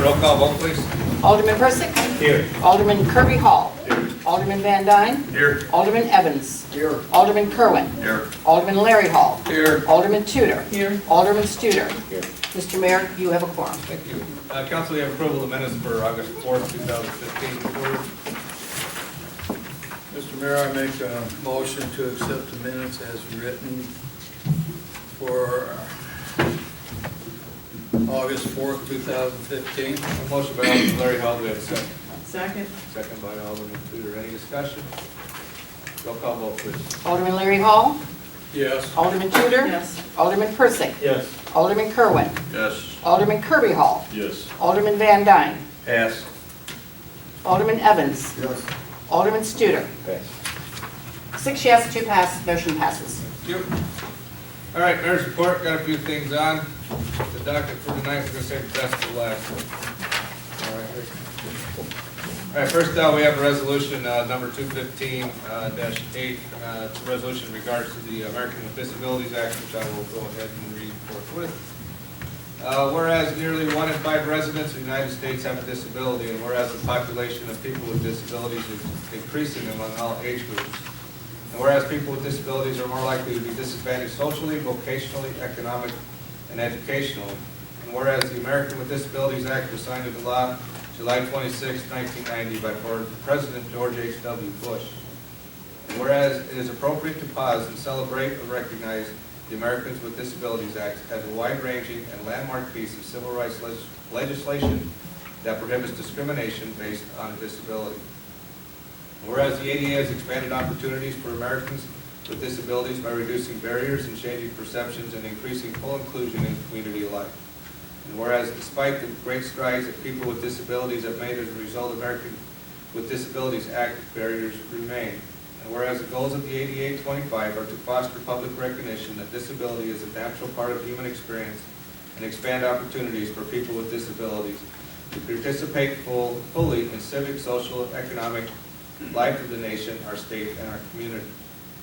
roll call vote, please. Alderman Persick. Here. Alderman Kirby Hall. Alderman Van Dyne. Here. Alderman Evans. Here. Alderman Kerwin. Here. Alderman Larry Hall. Here. Alderman Tudor. Here. Alderman Studer. Here. Mr. Mayor, you have a quorum. Thank you. Council, we have approval of the minutes for August 4th, 2015. Order. Mr. Mayor, I make a motion to accept the minutes as written for August 4th, 2015. A motion by Alderman Larry Hall, do we have a second? Second. Second by Alderman Tudor. Any discussion? Roll call vote, please. Alderman Larry Hall. Yes. Alderman Tudor. Yes. Alderman Persick. Yes. Alderman Kerwin. Yes. Alderman Kirby Hall. Yes. Alderman Van Dyne. Pass. Alderman Evans. Yes. Alderman Studer. Pass. 6 yes, 2 pass, motion passes. Thank you. All right, mayor's report, got a few things on. The docket for tonight, we're going to save the best for last. All right, first we have a resolution, number 215-8. It's a resolution in regards to the American with Disabilities Act, which I will go ahead and read forthwith. Whereas nearly 1 in 5 residents of the United States have a disability, and whereas the population of people with disabilities is increasing among all age groups, and whereas people with disabilities are more likely to be disadvantaged socially, vocationally, economically, and educationally, and whereas the American with Disabilities Act was signed into law July 26, 1990 by President George H.W. Bush, and whereas it is appropriate to pause and celebrate or recognize the Americans with Disabilities Act as a wide-ranging and landmark piece of civil rights legislation that prohibits discrimination based on a disability. Whereas the ADA has expanded opportunities for Americans with disabilities by reducing barriers and changing perceptions and increasing full inclusion in community life. And whereas despite the great strides that people with disabilities have made as a result of the American with Disabilities Act, barriers remain. And whereas the goals of the ADA 25 are to foster public recognition that disability is a natural part of human experience and expand opportunities for people with disabilities to participate fully in civic, social, economic life of the nation, our state, and our community.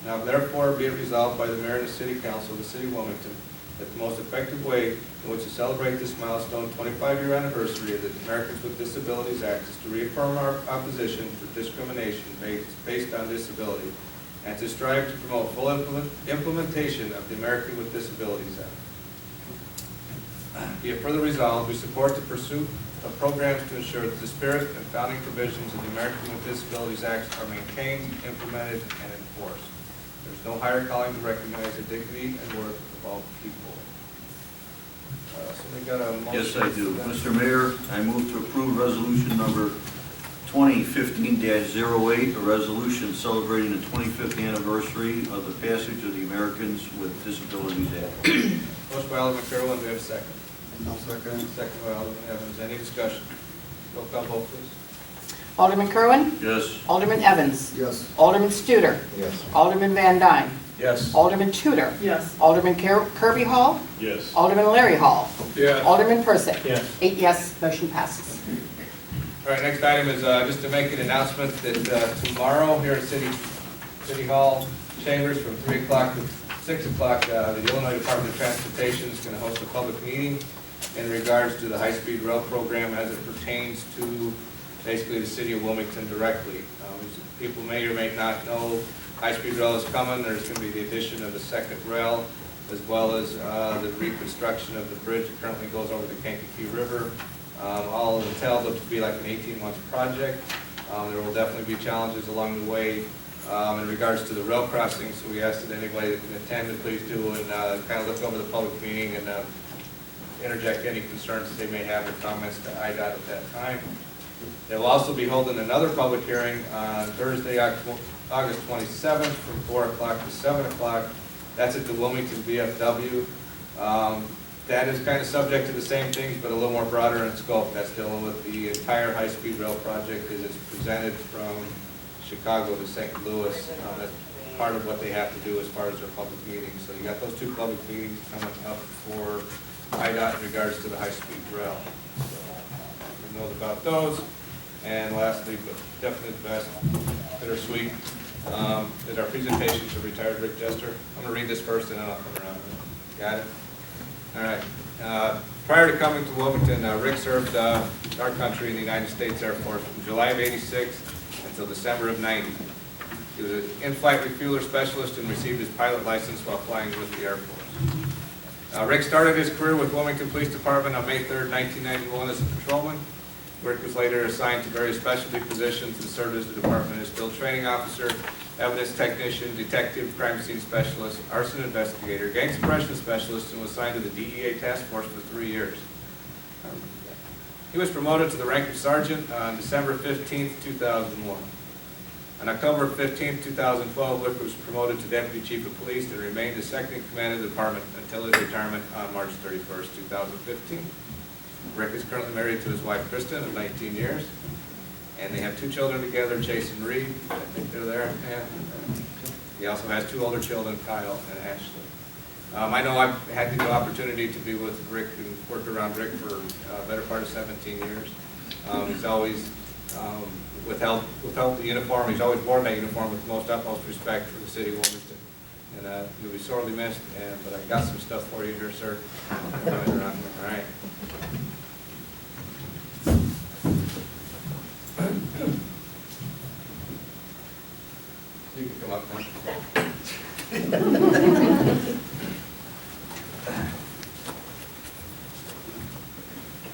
Now therefore be it resolved by the Mayor and the City Council of the City of Wilmington that the most effective way in which to celebrate this milestone 25-year anniversary of the Americans with Disabilities Act is to reaffirm our opposition to discrimination based on disability and to strive to promote full implementation of the American with Disabilities Act. Be it further resolved, we support the pursuit of programs to ensure that the spirit and founding provisions of the American with Disabilities Act are maintained, implemented, and enforced. There's no higher calling to recognize the dignity and worth of all people. So we got a motion. Yes, I do. Mr. Mayor, I move to approve resolution number 2015-08, a resolution celebrating the 25th anniversary of the passage of the Americans with Disabilities Act. Motion by Alderman Kerwin, do we have a second? I'll second. Second by Alderman Evans. Any discussion? Roll call vote, please. Alderman Kerwin. Yes. Alderman Evans. Yes. Alderman Studer. Yes. Alderman Van Dyne. Yes. Alderman Tudor. Yes. Alderman Kirby Hall. Yes. Alderman Larry Hall. Yes. Alderman Persick. Yes. 8 yes, motion passes. All right, next item is just to make an announcement that tomorrow here at City Hall Chambers from 3 o'clock to 6 o'clock, the Illinois Department of Transportation is going to host a public meeting in regards to the high-speed rail program as it pertains to basically the city of Wilmington directly. People may or may not know high-speed rail is coming. There's going to be the addition of the second rail as well as the reconstruction of the bridge that currently goes over the Kankakee River. All entailed up to be like an 18-month project. There will definitely be challenges along the way in regards to the rail crossings, so we ask that anybody that can attend to please do and kind of look over the public meeting and interject any concerns that they may have or comments to IDOT at that time. They will also be holding another public hearing on Thursday, August 27th from 4 o'clock to 7 o'clock. That's at the Wilmington VFW. That is kind of subject to the same things, but a little more broader in scope. That's dealing with the entire high-speed rail project as it's presented from Chicago to St. Louis. That's part of what they have to do as far as their public meetings. So you got those 2 public meetings coming up for IDOT in regards to the high-speed rail. So we know about those. And lastly, but definitely the best, bittersweet, is our presentation to retired Rick Jester. I'm going to read this first and then I'll come around. Got it? All right. Prior to coming to Wilmington, Rick served our country in the United States Air Force from July of '86 until December of '90. He was an in-flight refueler specialist and received his pilot license while flying with the Air Force. Rick started his career with Wilmington Police Department on May 3rd, 1991 as a patrolman. Rick was later assigned to various specialty positions and served as the department as field training officer, evidence technician, detective, crime scene specialist, arson investigator, gang suppression specialist, and was assigned to the DEA task force for 3 years. He was promoted to the rank of sergeant on December 15th, 2001. On October 15th, 2012, Rick was promoted to deputy chief of police and remained as second in command of the department until his retirement on March 31st, 2015. Rick is currently married to his wife, Kristen, of 19 years, and they have 2 children together, Chase and Reed. I think they're there. And he also has 2 older children, Kyle and Ashley. I know I've had the opportunity to be with Rick and work around Rick for a better part of 17 years. He's always withheld the uniform. He's always worn that uniform with the most utmost respect for the city of Wilmington. And you'll be sorely missed, but I got some stuff for you here, sir. All right. You can come up now.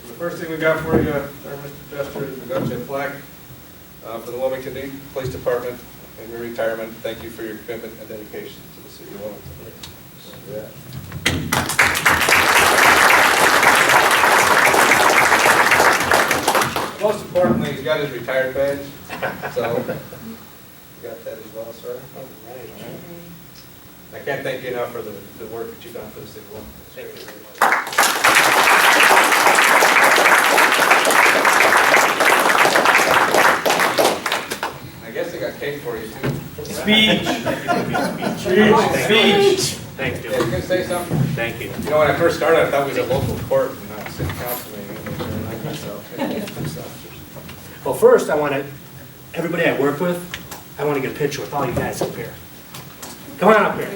The first thing we got for you, Mr. Jester, is the gunship plaque for the Wilmington Police Department and your retirement. Thank you for your commitment and dedication to the city of Wilmington. Yeah. Most importantly, he's got his retired badge, so you got that as well, sir. All right. I can't thank you enough for the work that you've done for the city of Wilmington. Thank you very much. I guess I got cake for you too. Speech. Speech. Thank you. Yeah, you gonna say something? Thank you. You know, when I first started, I thought we was a local court and not a city council meeting. Well, first, I want to, everybody I work with, I want to get a picture with all you guys up here. Come on up here.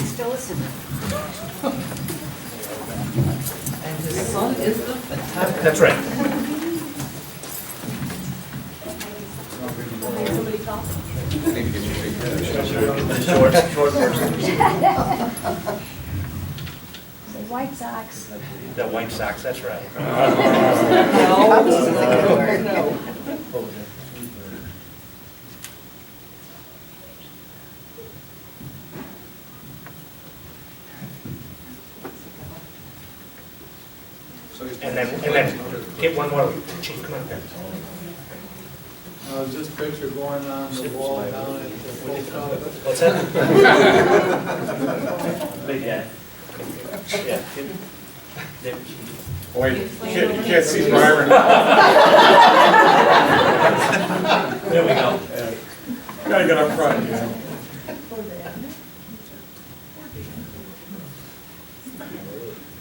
Still listening. And his son is the photographer. That's right. Somebody call? Short person. The White Sox. The White Sox, that's right. And then get one more. Chief, come on there. Is this picture going on the wall down at the post office? What's that? Big guy. Yeah. Wait, you can't see Byron. There we go. Gotta get up front, you know.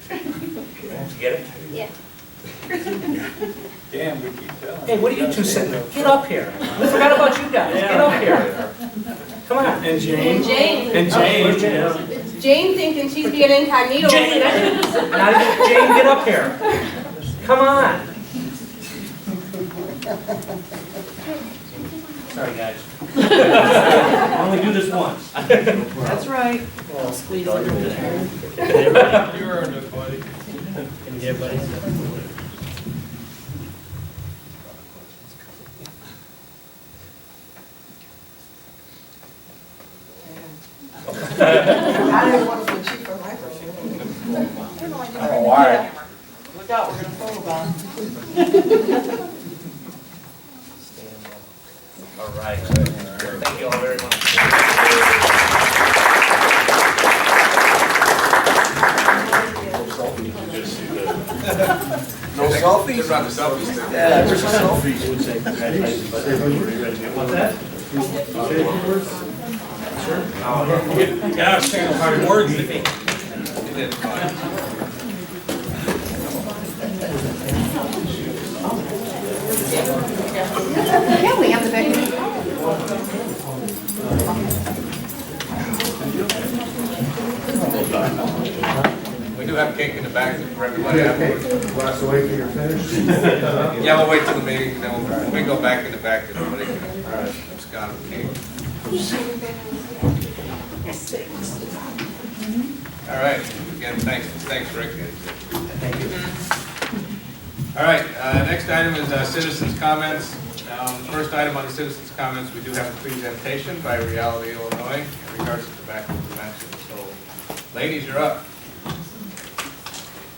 Did you get it? Yeah. Damn, we keep telling. Hey, what are you two sitting there? Get up here. I forgot about you guys. Get up here. Come on. And Jane. And Jane. Jane thinking she's being incognito. Jane, Jane, get up here. Come on. Sorry, guys. I only do this once. That's right. I'll squeeze under there. You earned it, buddy. Can you get buddy? I didn't want to put you for my first. I don't know why. Look out, we're gonna photobomb. All right. Thank you all very much. No selfies? They're on the selfies too. Yeah, there's a selfie. What's that? Yeah, I was saying hard words. You did fine. Yeah, we have the venue. have cake in the back for everybody afterwards. Want us to wait till you're finished? Yeah, we'll wait till the meeting, then we go back in the back, and everybody can abscond with cake. All right, again, thanks, Rick. Thank you. All right, next item is citizens' comments. First item on the citizens' comments, we do have a presentation by Reality Illinois in regards to tobacco prevention. So, ladies, you're up.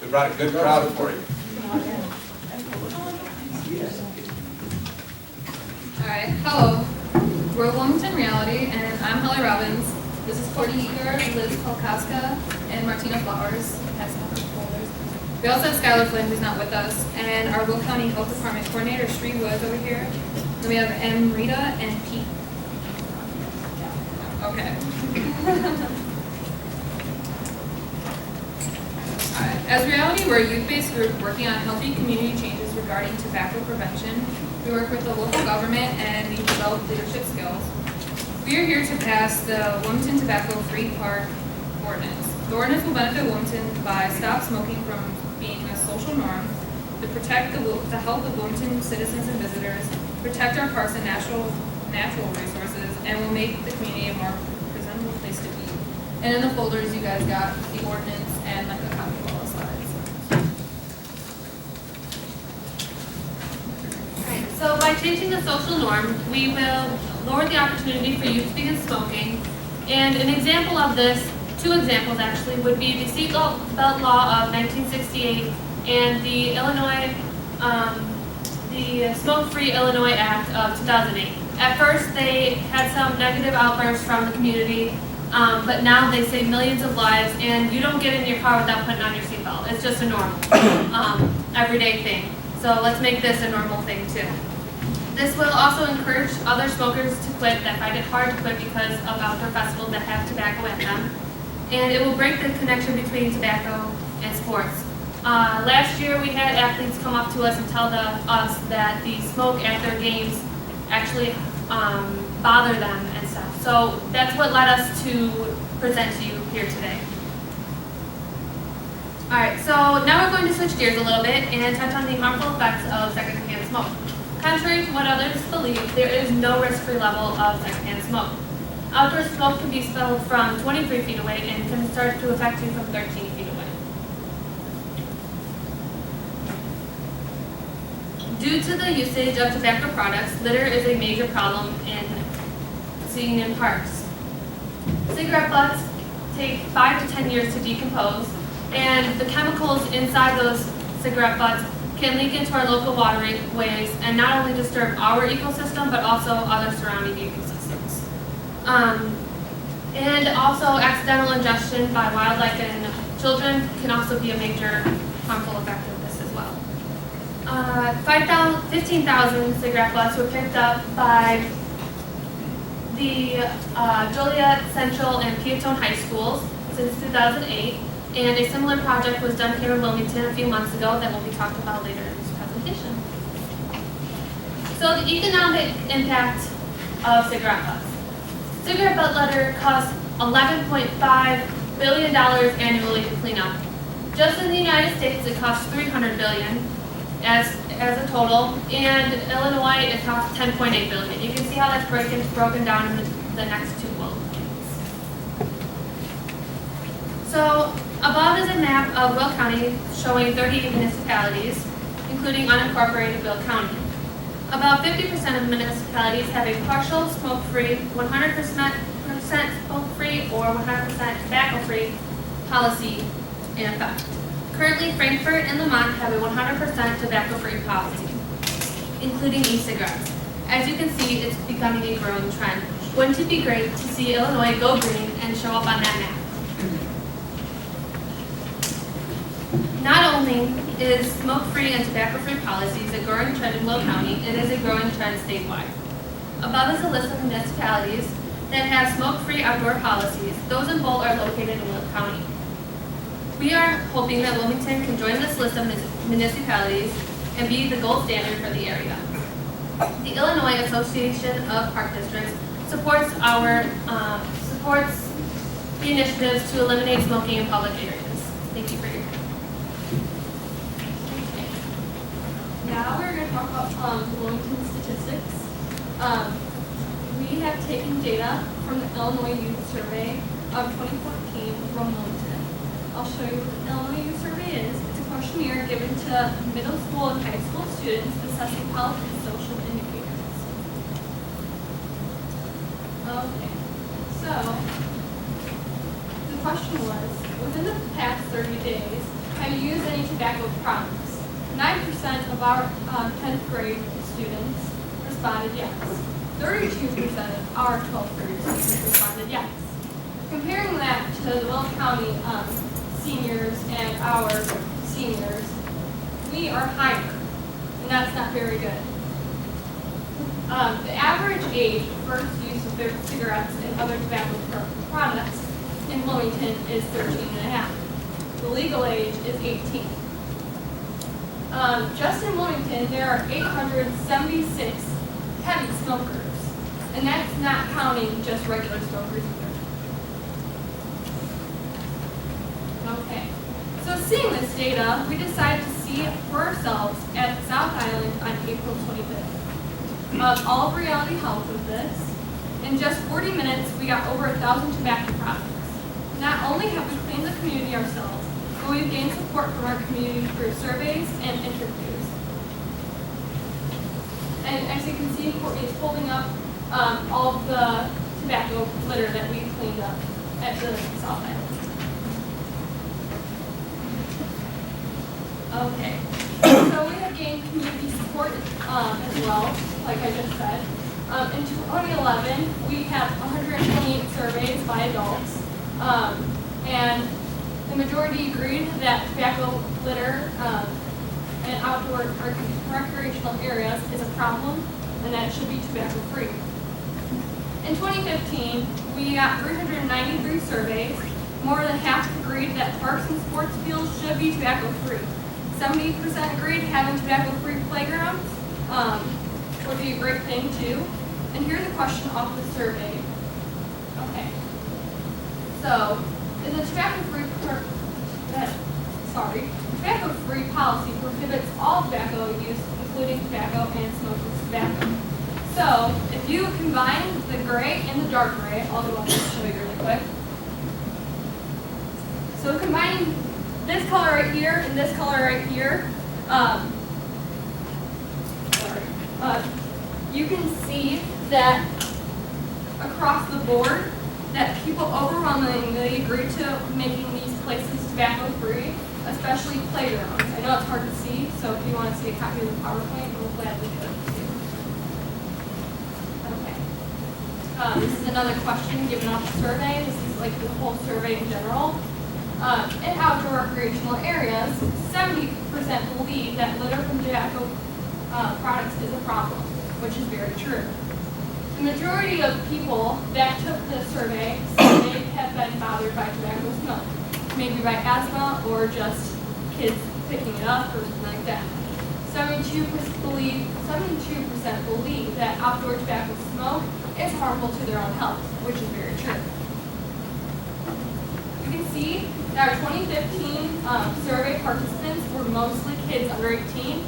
We brought a good crowd for you. All right, hello. We're Wilmington Reality, and I'm Holly Robbins. This is Courtney Eager, Liz Polkowska, and Martina Flowers. That's not the folders. We also have Skylar Flynn, who's not with us, and our Will County Health Department Coordinator, Shree Woods, over here. Then we have M. Rita and Pete. Okay. As Reality, we're a youth-based group working on healthy community changes regarding tobacco prevention. We work with the local government and we develop leadership skills. We are here to pass the Wilmington Tobacco-Free Park ordinance. The ordinance will benefit Wilmington by stop smoking from being a social norm, to protect the health of Wilmington citizens and visitors, protect our parks and natural resources, and will make the community a more presentable place to be. And in the folders, you guys got the ordinance and like a copy of all the slides. Alright, so by changing the social norm, we will lower the opportunity for youth to begin smoking. And an example of this, two examples actually, would be the Seatbelt Law of 1968 and the the Smoke-Free Illinois Act of 2008. At first, they had some negative outbursts from the community, but now they save millions of lives, and you don't get in your car without putting on your seatbelt. It's just a normal, everyday thing. So let's make this a normal thing too. This will also encourage other smokers to quit that find it hard to quit because of outdoor festivals that have tobacco in them. And it will break the connection between tobacco and sports. Last year we had athletes come up to us and tell us that the smoke at their games actually bother them and stuff. So that's what led us to present to you here today. Alright, so now we're going to switch gears a little bit and touch on the harmful effects of secondhand smoke. Contrary to what others believe, there is no risk-free level of secondhand smoke. Outdoor smoke can be smelled from 23 feet away and can start to affect you from 13 feet away. Due to the usage of tobacco products, litter is a major problem seen in parks. Cigarette butts take 5 to 10 years to decompose, and the chemicals inside those cigarette butts can leak into our local waterways and not only disturb our ecosystem, but also other surrounding ecosystems. And also accidental ingestion by wildlife and children can also be a major harmful effect of this as well. 15,000 cigarette butts were picked up by the Joliet Central and Peatone High Schools since 2008, and a similar project was done here in Wilmington a few months ago that will be talked about later in this presentation. So the economic impact of cigarette butts. Cigarette butt litter costs $11.5 billion annually to clean up. Just in the United States, it costs $300 billion as a total, and Illinois, it costs $10.8 billion. You can see how that's broken down in the next two bullets. So above is a map of Will County showing 38 municipalities, including unincorporated Will County. About 50% of municipalities have a partial smoke-free, 100% smoke-free, or 100% tobacco-free policy in effect. Currently, Frankfort and Lamont have a 100% tobacco-free policy, including e-cigarettes. As you can see, it's becoming a growing trend. Wouldn't it be great to see Illinois go green and show up on that map? Not only is smoke-free and tobacco-free policies a growing trend in Will County, it is a growing trend statewide. Above is a list of municipalities that have smoke-free outdoor policies. Those in bold are located in Will County. We are hoping that Wilmington can join this list of municipalities and be the gold standard for the area. The Illinois Association of Park Districts supports the initiatives to eliminate smoking in public areas. Thank you for your time. now we're going to talk about Wilmington statistics. We have taken data from the Illinois Youth Survey of 2014 from Wilmington. I'll show you what the Illinois Youth Survey is. It's a questionnaire given to middle school and high school students assessing health and social indicators. Okay, so the question was, within the past 30 days, have you used any tobacco products? 9% of our 10th grade students responded yes. 32% of our 12th grade students responded yes. Comparing that to the Will County seniors and our seniors, we are higher, and that's not very good. The average age of first use of cigarettes and other tobacco products in Wilmington is 13 and a half. The legal age is 18. Just in Wilmington, there are 876 heavy smokers, and that's not counting just regular smokers either. Okay, so seeing this data, we decided to see it for ourselves at South Island on April 25th. All of Reality Health with this. In just 40 minutes, we got over 1,000 tobacco products. Not only have we cleaned the community ourselves, but we've gained support from our community through surveys and interviews. And as you can see, Courtney is holding up all of the tobacco litter that we cleaned up at the South Island. Okay, so we have gained community support as well, like I just said. In 2011, we had 128 surveys by adults, and the majority agreed that tobacco litter in outdoor or recreational areas is a problem and that it should be tobacco-free. In 2015, we got 393 surveys. More than half agreed that parks and sports fields should be tobacco-free. 70% agreed having tobacco-free playgrounds would be a great thing too. And here's a question off the survey. Okay. So, is a tobacco-free tobacco-free policy prohibits all tobacco use, including tobacco and smokeless tobacco. So, if you combine the gray and the dark gray, I'll go ahead and show you really quick. So combining this color right here and this color right here, you can see that across the board that people overwhelmingly agree to making these places tobacco-free, especially playgrounds. I know it's hard to see, so if you want to see a copy of the PowerPoint, we'll gladly do it too. Okay. This is another question given off the survey. This is like the whole survey in general. In outdoor recreational areas, 70% believe that litter from tobacco products is a problem, which is very true. The majority of people that took the survey said they have been bothered by tobacco smoke, maybe by asthma or just kids picking it up or something like that. 72% believe that outdoor tobacco smoke is harmful to their own health, which is very true. You can see that our 2015 survey participants were mostly kids under 18,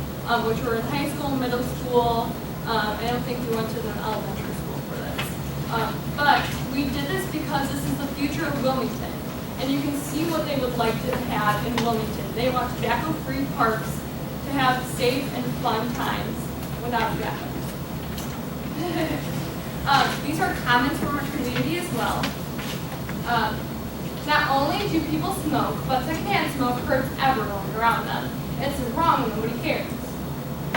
which were in high school, middle school. I don't think we went to the elementary school for this. But we did this because this is the future of Wilmington. And you can see what they would like to have in Wilmington. They want tobacco-free parks to have safe and fun times without tobacco. These are comments from our community as well. Not only do people smoke, but secondhand smoke hurts everyone around them. It's wrong and nobody cares.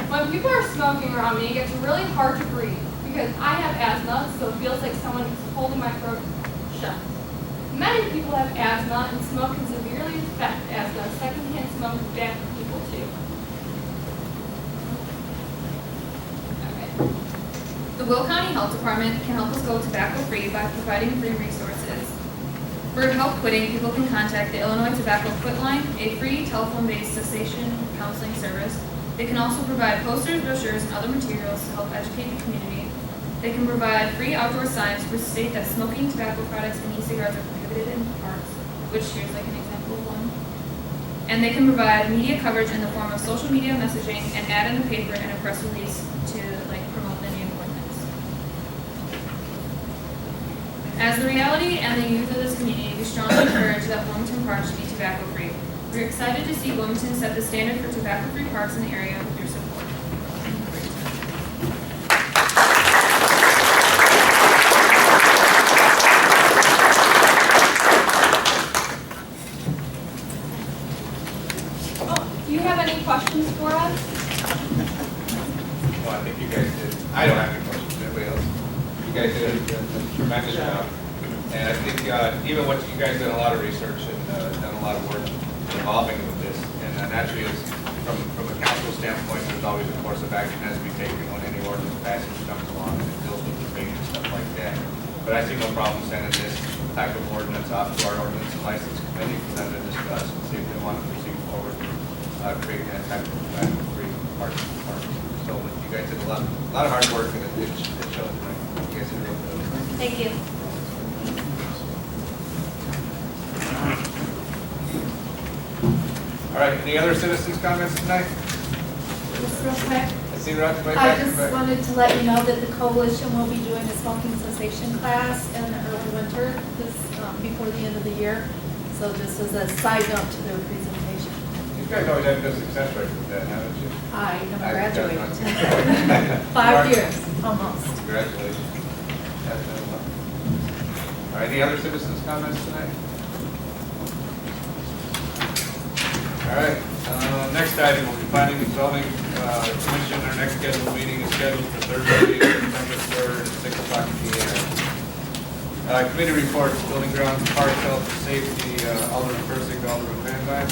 When people are smoking around me, it gets really hard to breathe because I have asthma, so it feels like someone is holding my throat shut. Many people have asthma, and smoke can severely affect asthma. Secondhand smoke is bad for people too. Okay. The Will County Health Department can help us go tobacco-free by providing free resources. For help quitting, people can contact the Illinois Tobacco Quit Line, a free telephone-based cessation counseling service. They can also provide posters, brochures, and other materials to help educate the community. They can provide free outdoor signs which state that smoking tobacco products and e-cigarettes are prohibited in parks, which here's like an example of one. And they can provide media coverage in the form of social media messaging and ad in the paper and a press release to promote the new ordinance. As the reality and the youth of this community, we strongly encourage that Wilmington parks should be tobacco-free. We're excited to see Wilmington set the standard for tobacco-free parks in the area with your support. Thank you for your time. Do you have any questions for us? Well, I think you guys did, I don't have any questions, anybody else? You guys did a tremendous job. And I think even what you guys did a lot of research and done a lot of work involving with this. And naturally, from a council standpoint, there's always a course of action as we take when any ordinance passage comes along and it deals with the thing and stuff like that. But I see no problem sending this type of ordinance off to our ordinance and license committee for them to discuss and see if they want to proceed forward, creating that type of tobacco-free park. So you guys did a lot of hard work and it showed. Right? You guys did a real good. Thank you. All right, any other citizens' comments tonight? Just real quick, I see Roger right I back. just wanted to let you know that the coalition will be doing a smoking cessation class in the early winter, this, before the end of the year. So just as a side note to their presentation. You guys always had good success rate with that, haven't you? I am I- graduating. 5 years, almost. Congratulations. That's been a lot. All right, any other citizens' comments tonight? All right, next item will be planning and zoning commission. Our next scheduled meeting is scheduled for Thursday, September 3rd at 6 o'clock p.m. Committee reports, building grounds, park, health, and safety, Alderman Persick, Alderman Van Dyne.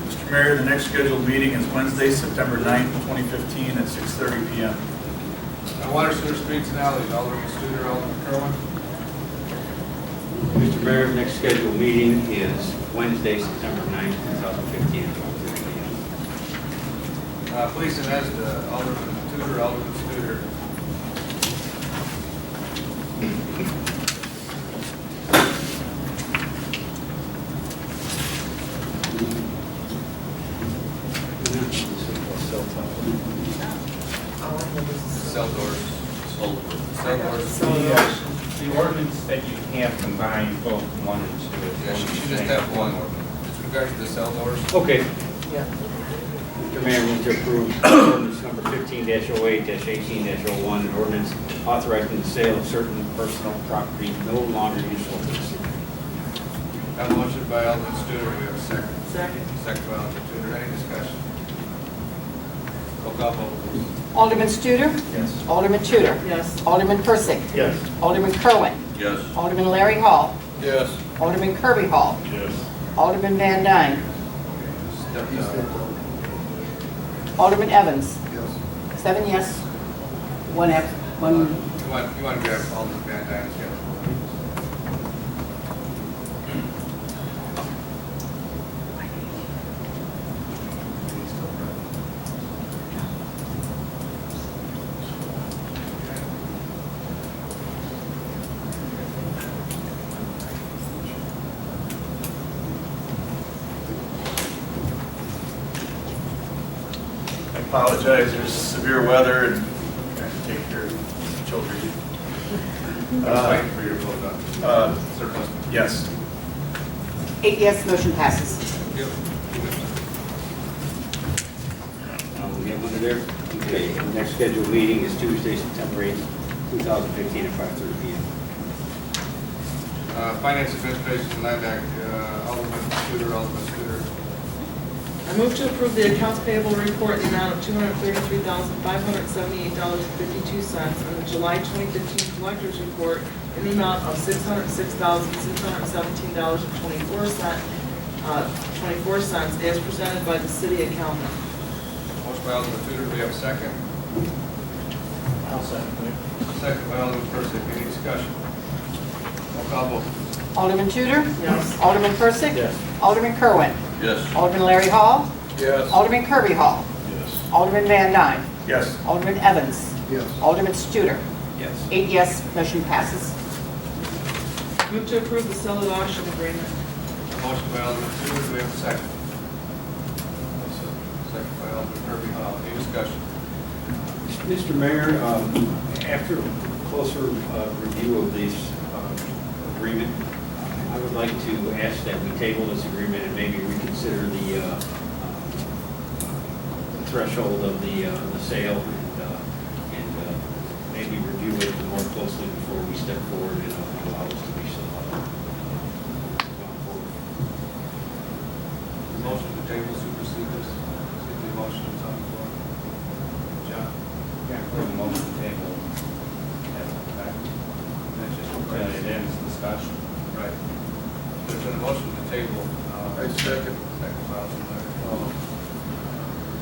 Mr. Mayor, the next scheduled meeting is Wednesday, September 9th, 2015 at 6:30 p.m. Water, sewer, streets, and alleys, Alderman Studer, Alderman Kerwin. Mr. Mayor, the next scheduled meeting is Wednesday, September 9th, 2015. Police and ESTA, Alderman Tudor, Alderman Studer. Cell doors. Cell doors. The ordinance that you have combined both 1 and 2. Yeah, she should just have one ordinance. With regards to the cell doors. Okay. Yeah. Mr. Mayor, move to approve ordinance number 15-08-18-01, an ordinance authorizing the sale of certain personal property no longer useful to the city. Have a motion by Alderman Studer, we have a second. Second. Second by Alderman Tudor, any discussion? Roll call vote, please. Alderman Studer. Yes. Alderman Tudor. Yes. Alderman Persick. Yes. Alderman Kerwin. Yes. Alderman Larry Hall. Yes. Alderman Kirby Hall. Yes. Alderman Van Dyne. Step down. Alderman Evans. Yes. 7 yes, 1 absent, 1. You want to grab Alderman Van Dyne's schedule? I apologize, there's severe weather and trying to take care of children. I'm waiting for your vote on surplus. Yes. 8 yes, motion passes. Yep. We have one there? Okay, the next scheduled meeting is Tuesday, September 8th, 2015 at 5:30 p.m. Finance Administration and Land Act, Alderman Studer, Alderman Studer. I move to approve the accounts payable report in the amount of $233,578.52 and the July 2015 collectors report in the amount of $606,617.24 as presented by the city accountant. Motion by Alderman Tudor, do we have a second? I'll second. Second by Alderman Persick, any discussion? Roll call vote. Alderman Tudor. Yes. Alderman Persick. Yes. Alderman Kerwin. Yes. Alderman Larry Hall. Yes. Alderman Kirby Hall. Yes. Alderman Van Dyne. Yes. Alderman Evans. Yes. Alderman Studer. Yes. 8 yes, motion passes. Move to approve the seller auction agreement. Motion by Alderman Tudor, do we have a second? Alderman Kirby Hall. Any discussion? Mr. Mayor, after closer review of this agreement, I would like to ask that we table this agreement and maybe reconsider the threshold of the sale and maybe review it more closely before we step forward and allow us to be so gone forward. The motion to table supersede this. See the motion is on the floor. John? Can't put a motion to table. That's a fact. That's just It ends discussion. Right. There's been a motion to table. I second. Second by Alderman Larry Hall.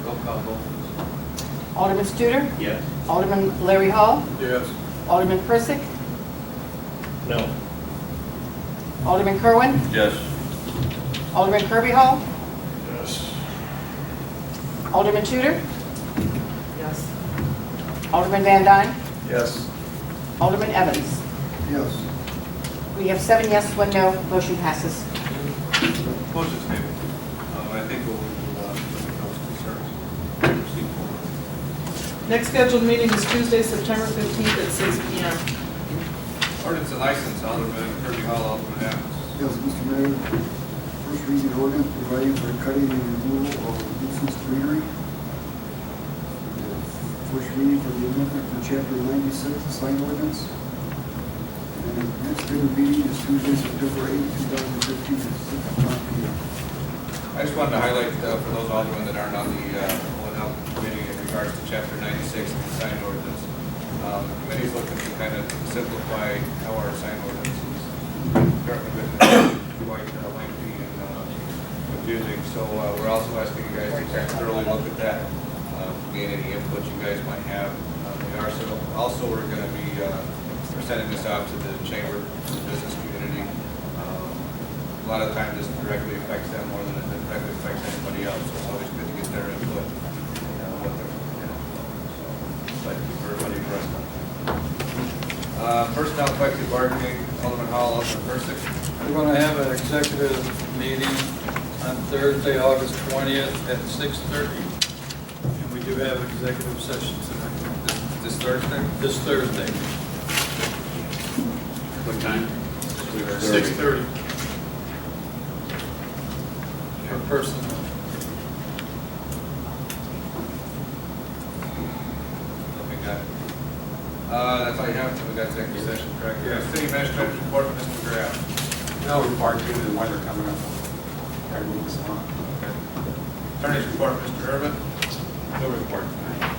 Roll call vote, please. Alderman Studer. Yes. Alderman Larry Hall. Yes. Alderman Persick. No. Alderman Kerwin. Yes. Alderman Kirby Hall. Yes. Alderman Tudor. Yes. Alderman Van Dyne. Yes. Alderman Evans. Yes. We have 7 yes, 1 no. Motion passes. Motion's tabled. I think we'll look at those concerns. Proceed forward. Next scheduled meeting is Tuesday, September 15th at 6 PM. Ordinance and license, Alderman Kirby Hall, Alderman Evans. Yes, Mr. Mayor. First reading ordinance providing for cutting and removal of nuisance greenery. First reading for the amendment for chapter 96, the sign ordinance. And the next regular meeting is Tuesday, September 8, 2015, at 6 o'clock p.m. I just wanted to highlight for those aldermen that aren't on the Owen Health Committee in regards to chapter 96 of the sign ordinance. The committee's looking to kind of simplify how our sign ordinance is currently written, quite lengthy and confusing. So we're also asking you guys to kind of thoroughly look at that, gain any input you guys might have. Also, we're going to be we're sending this out to the chamber, to the business community. A lot of times this directly affects them more than it directly affects anybody else. So it's always good to get their input. What they're, so, like for everybody addressed on. Personnel collective bargaining, Alderman Hall, Alderman Persick. We're going to have an executive meeting on Thursday, August 20th at 6:30. And we do have an executive session tonight. This Thursday? This Thursday. What time? 6:30. For personnel. We got it. That's all you have. We got executive session, correct? Yeah. City Administrator's report, Mr. Graham. No report due to the weather coming up. Gotta move this along. Okay. Attorney's report, Mr. Urban. No report tonight.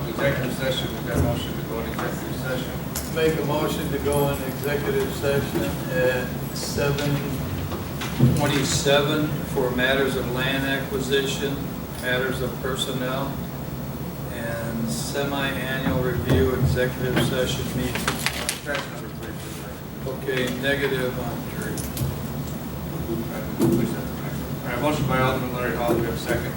Executive session, we got a motion to go into executive session. Make a motion to go in executive session at 7:27 for matters of land acquisition, matters of personnel, and semi-annual review executive session meeting. Scratch number 3, please. Okay, negative on 3. All right, motion by Alderman Larry Hall. Do we have a second?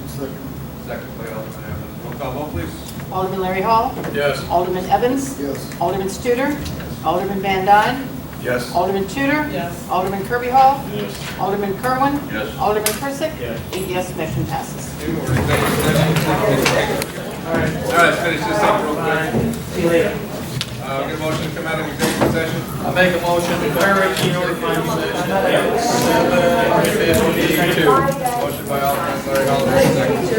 Second. Second by Alderman Evans. Roll call vote, please. Alderman Larry Hall. Yes. Alderman Evans. Yes. Alderman Studer. Alderman Van Dyne. Yes. Alderman Tudor. Yes. Alderman Kirby Hall. Yes. Alderman Kerwin. Yes. Alderman Persick. Yes. 8 yes, motion passes. All right, let's finish this up real quick. See you later. Get a motion to come out of executive session. I make a motion to carry executive session at 7:52. Motion by Alderman Larry Hall,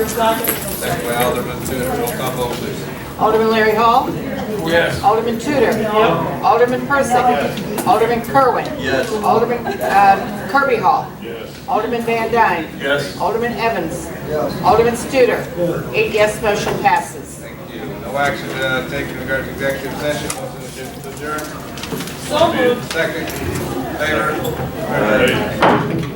second. Second by Alderman Tudor. Roll call vote, please. Alderman Larry Hall. Yes. Alderman Tudor. Alderman Persick. Alderman Kerwin. Yes. Alderman Kirby Hall. Yes. Alderman Van Dyne. Yes. Alderman Evans. Yes. Alderman Studer. 8 yes, motion passes. Thank you. No action taken in regard to executive session. Motion to adjourn. So moved. Second. Favor. All right.